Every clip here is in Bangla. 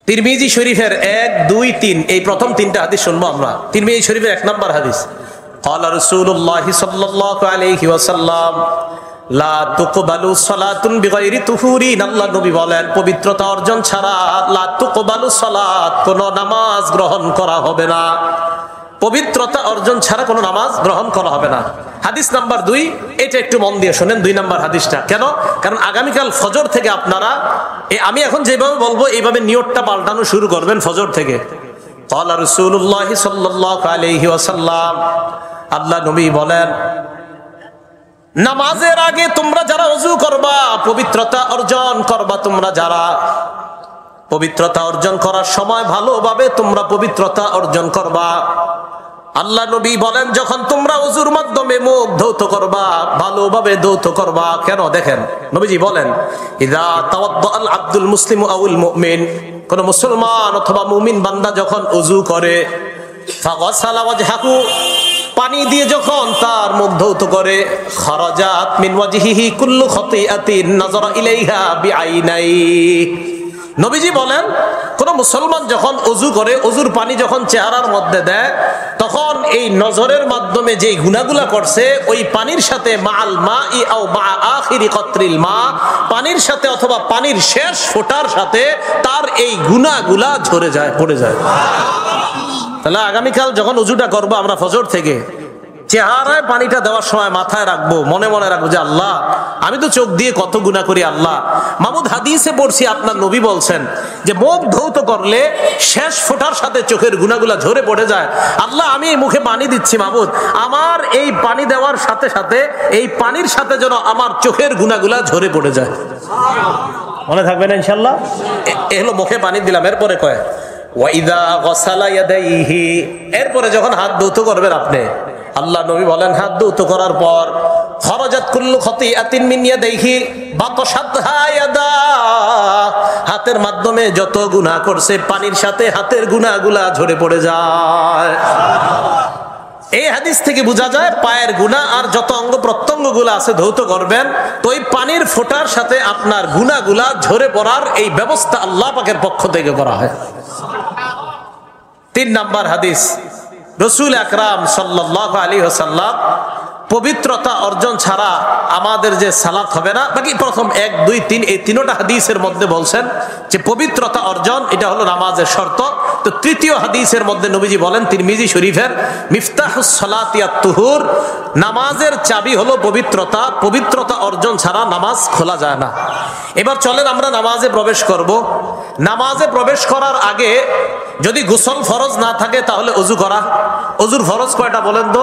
তিরমিজি শরীফের 1, 2, 3 এই প্রথম তিনটা হাদিস শুনবো আমরা। তিরমিজি শরীফের 1 নম্বর হাদিস, ক্বালা রাসূলুল্লাহি সাল্লাল্লাহু আলাইহি ওয়াসাল্লাম লা তুকবালু সালাতুন বিগাইরি তুহুরিন। আল্লাহ নবী বলেন, পবিত্রতা অর্জন ছাড়া লা তুকবালু সালাত, কোন নামাজ গ্রহণ করা হবে না। পবিত্রতা অর্জন ছাড়া কোনো নামাজ গ্রহণ করা হবে না। হাদিস নাম্বার 2, এটা একটু মন দিয়ে শোনেন 2 নম্বর হাদিসটা। কেন? কারণ আগামীকাল ফজর থেকে আপনারা আমি এখন যেভাবে বলবো এইভাবে নিয়তটা পাল্টানো শুরু করবেন ফজর থেকে। ক্বালা রাসূলুল্লাহি সাল্লাল্লাহু আলাইহি ওয়াসাল্লাম, আল্লাহ নবী বলেন, নামাজের আগে তোমরা যারা ওযু করবা, পবিত্রতা অর্জন করবা, তোমরা যারা পবিত্রতা অর্জন করার সময় ভালোভাবে তোমরা পবিত্রতা অর্জন করবা। আল্লাহ নবী বলেন, যখন তোমরা ওযুর মাধ্যমে মুখ ধৌত করবা, ভালোভাবে ধৌত করবা। কেন? দেখেন নবীজি বলেন, ইযা তাওয়াদ্দাআল আব্দুল মুসলিমু আউল মুমিন, কোন মুসলমান অথবা মুমিন বান্দা যখন ওযু করে, ফাগাসালা ওয়াজহাহু, পানি দিয়ে যখন তার মুখ ধৌত করে, খারাজাত মিন ওয়াজহিহি কুল্লু খাতিআতিন নাযারা ইলাইহা বিআইনাই। নবীজি বলেন, কোন মুসলমান যখন ওযু করে, ওযুর পানি যখন চেহারার মধ্যে দেয়, তখন এই নজরের মাধ্যমে যে গুনাহগুলা করছে ওই পানির সাথে মাআল মাই আও মা আখিরি কতরিল মা, পানির সাথে অথবা পানির শেষ ফোঁটার সাথে তার এই গুনাহগুলা ঝরে যায়, পড়ে যায়। তাহলে আগামীকাল যখন ওযুটা করবো আমরা ফজর থেকে, চেহারায় পানিটা দেওয়ার সময় মাথায় রাখবো, মনে মনে রাখবো যে আল্লাহ, আমি তো চোখ দিয়ে কত গুনাহ করি আল্লাহ। মাহমুদ হাদিসে পড়ছি আপনার নবী বলছেন যে মুখ ধৌত করলে শেষ ফোঁটার সাথে চোখের গুনাহগুলা ঝরে পড়ে যায়। আল্লাহ, আমি এই মুখে পানি দিচ্ছি মাহমুদ, আমার এই পানি দেওয়ার সাথে সাথে এই পানির সাথে যেন আমার চোখের গুনাহগুলা ঝরে পড়ে যায়। মনে থাকবে না ইনশাআল্লাহ? এ হলো মুখে পানি দিলাম। এরপরে কয় ওয়াইদা গাসালা ইয়াদাইহি, এরপরে যখন হাত ধৌত করবেন আপনি, আল্লাহ নবী বলেন, হাত ধৌত করার পর খরাজাত কুল্লু খাতিআতিন মিন ইয়াদাইহি বাতাশাতহা ইয়াদা, হাতের মাধ্যমে যত গুনাহ করছে পানির সাথে হাতের গুনাহগুলা ঝরে পড়ে যায়। এই হাদিস থেকে বোঝা যায় পায়ের গুনাহ আর যত অঙ্গ প্রত্যঙ্গগুলো আছে ধৌত করবেন, তো এই পানির ফোঁটার সাথে আপনার গুনাহগুলা ঝরে পড়ার এই ব্যবস্থা আল্লাহ পাকের পক্ষ থেকে করা হয়। 3 নম্বর হাদিস, রাসূল আকরাম সাল্লাল্লাহু আলাইহি ওয়াসাল্লাম পবিত্রতা অর্জন ছাড়া আমাদের যে সালাত হবে না। বাকি প্রথম 1, 2, 3 এই 3টা হাদিসের মধ্যে বলছেন যে পবিত্রতা অর্জন এটা হলো নামাজের শর্ত। তো তৃতীয় হাদিসের মধ্যে নবীজি বলেন, তিরমিজি শরীফের, মিফতাহুস সালাতি আত-তুহুর, নামাজের চাবি হলো পবিত্রতা, পবিত্রতা অর্জন ছাড়া নামাজ খোলা যায় না। এবার চলেন আমরা নামাজে প্রবেশ করব। নামাজে প্রবেশ করার আগে যদি গোসল ফরজ না থাকে তাহলে ওযু করা। ওযুর ফরজ কয়টা বলেন তো?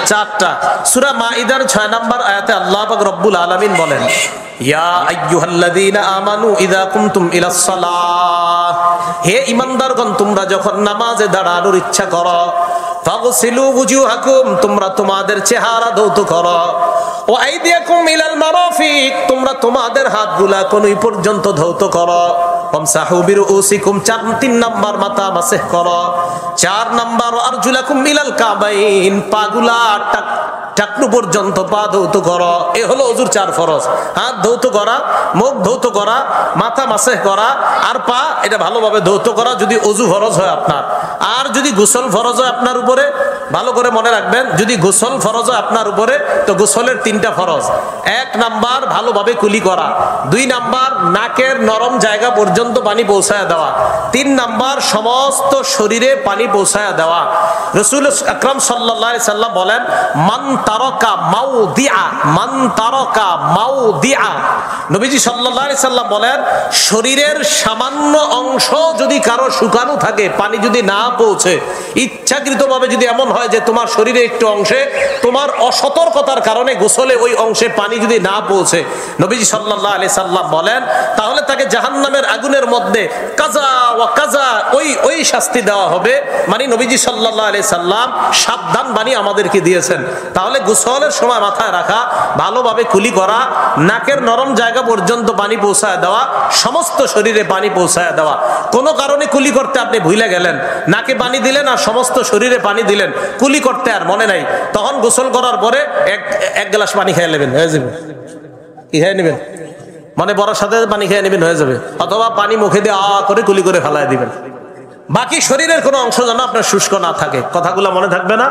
4টা। সূরা মাইদার 6 নম্বর আয়াতে আল্লাহ পাক রব্বুল আলামিন বলেন, ইয়া আইয়ুহাল্লাযীনা আমানু ইযা কুমতুম ইলাস সালাহ, হে ঈমানদারগণ তোমরা যখন নামাজে দাঁড়ানোর ইচ্ছা করো, ফাগসিলু ওয়ুজুহাকুম, তোমরা তোমাদের চেহারা ধৌত করো, ওয়া আইদিয়াকুম ইলাল মারাফিক, তোমরা তোমাদের হাতগুলা কনুই পর্যন্ত ধৌত করো, ওয়ামসাহু বিরুউসিকুম, 3 নাম্বার মাথা মাসহ করো, 4 নাম্বার আরজুলাকুম ইলাল কাবাইন, পাগুলা টাকনু পর্যন্ত পা ধৌত করো। এ হলো ওযুর 4 ফরজ। হাত ধৌত করা, মুখ ধৌত করা, মাথা মাসহ করা আর পা এটা ভালোভাবে ধৌত করা যদি ওযু ফরজ হয় আপনার। আর যদি গোসল ফরজ হয় আপনার উপরে, ভালো করে মনে রাখবেন, যদি গোসল ফরজ হয় আপনার উপরে তো গোসলের 3টা ফরজ। 1 নাম্বার ভালোভাবে কুলি করা, 2 নাম্বার নাকের নরম জায়গা পর্যন্ত পানি পৌঁছায় দেওয়া, 3 নাম্বার সমস্ত শরীরে পানি পৌঁছায় দেওয়া। রাসূল আকরাম সাল্লাল্লাহু আলাইহি সাল্লাম বলেন, মান তারাকা মাউদিআ, মান তারাকা মাউদিআ, নবীজি সাল্লাল্লাহু আলাইহি সাল্লাম বলেন, শরীরের সামান্য অংশ যদি কারো শুকানো থাকে, পানি যদি না পৌঁছে, ইচ্ছাকৃতভাবে যদি এমন হয় যে তোমার শরীরে একটু অংশে তোমার অসতর্কতার কারণে গোসলে ওই অংশে পানি যদি না পৌঁছে, নবীজি সাল্লাল্লাহু আলাইহি সাল্লাম বলেন তাহলে তাকে জাহান্নামের আগুনের মধ্যে কাজা ওয়া কাজা ওই শাস্তি দেওয়া হবে। মানে নবীজি সাল্লাল্লাহু আলাইহি সাল্লাম সাবধান বাণী আমাদেরকে দিয়েছেন। তাহলে গোসলের সময় মাথায় রাখা, ভালোভাবে কুলি করা, নাকের নরম জায়গা পর্যন্ত পানি পৌঁছায় দেওয়া, সমস্ত শরীরে পানি পৌঁছায় দেওয়া। কোনো কারণে কুলি করতে আপনি ভুলে গেলেন, নাকে পানি দিলেন আর সমস্ত শরীরে পানি দিলেন, কুলি করতে আর মনে নাই, তখন গোসল করার পরে এক গ্লাস পানি খেয়ে নেবেন, হয়ে যাবে। কি খেয়ে নেবেন? মানে বড়ার সাথে পানি খেয়ে নেবেন, হয়ে যাবে। অথবা পানি মুখে দিয়ে করে কুলি করে ফেলায় দিবেন। বাকি শরীরের কোনো অংশ যেন আপনার শুষ্ক না থাকে। কথাগুলো মনে থাকবে না?